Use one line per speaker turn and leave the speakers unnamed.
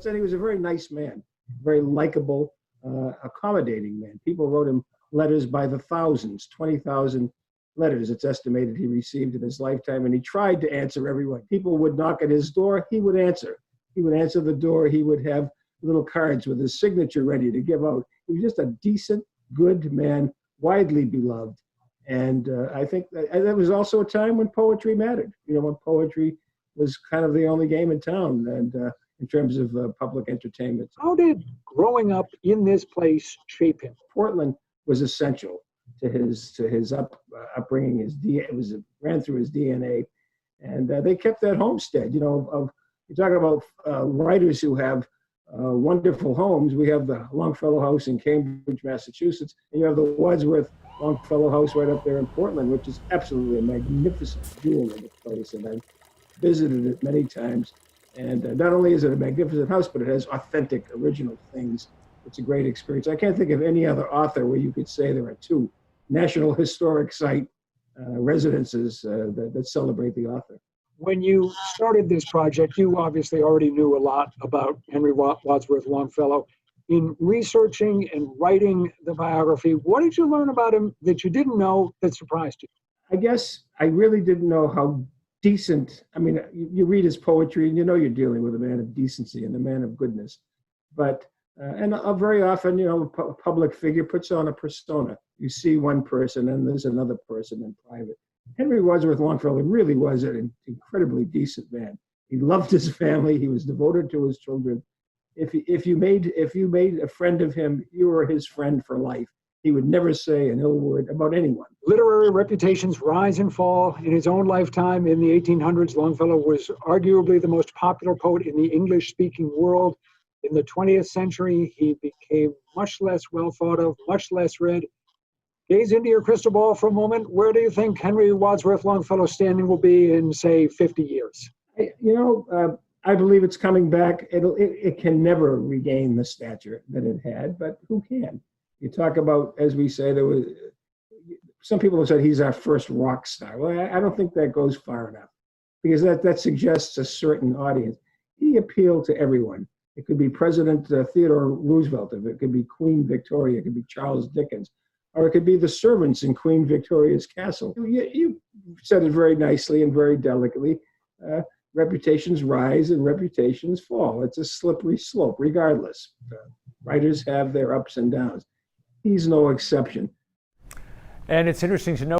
said he was a very nice man, very likable, accommodating man. People wrote him letters by the thousands, 20,000 letters it's estimated he received in his lifetime, and he tried to answer everyone. People would knock at his door, he would answer. He would answer the door, he would have little cards with his signature ready to give out. He was just a decent, good man, widely beloved. And I think that was also a time when poetry mattered, when poetry was kind of the only game in town, and in terms of public entertainment.
How did growing up in this place shape him?
Portland was essential to his upbringing. It ran through his DNA, and they kept that homestead. You're talking about writers who have wonderful homes. We have the Longfellow House in Cambridge, Massachusetts, and you have the Wadsworth Longfellow House right up there in Portland, which is absolutely a magnificent jewel of a place, and I've visited it many times. And not only is it a magnificent house, but it has authentic, original things. It's a great experience. I can't think of any other author where you could say there are two National Historic Site residences that celebrate the author.
When you started this project, you obviously already knew a lot about Henry Wadsworth Longfellow. In researching and writing the biography, what did you learn about him that you didn't know that surprised you?
I guess I really didn't know how decent. I mean, you read his poetry and you're dealing with a man of decency and a man of goodness. But, very often, a public figure puts on a persona. You see one person and there's another person in private. Henry Wadsworth Longfellow really was an incredibly decent man. He loved his family. He was devoted to his children. If you made a friend of him, you were his friend for life. He would never say an ill word about anyone.
Literary reputations rise and fall. In his own lifetime, in the 1800s, Longfellow was arguably the most popular poet in the English-speaking world. In the 20th century, he became much less well thought of, much less read. Gaze into your crystal ball for a moment. Where do you think Henry Wadsworth Longfellow's standing will be in, say, 50 years?
I believe it's coming back. It can never regain the stature that it had, but who can? You talk about, as we say, there was some people have said he's our first rock star. Well, I don't think that goes far enough, because that suggests a certain audience. He appealed to everyone. It could be President Theodore Roosevelt, it could be Queen Victoria, it could be Charles Dickens, or it could be the servants in Queen Victoria's castle. You said it very nicely and very delicately. Reputations rise and reputations fall. It's a slippery slope, regardless. Writers have their ups and downs. He's no exception.
And it's interesting to note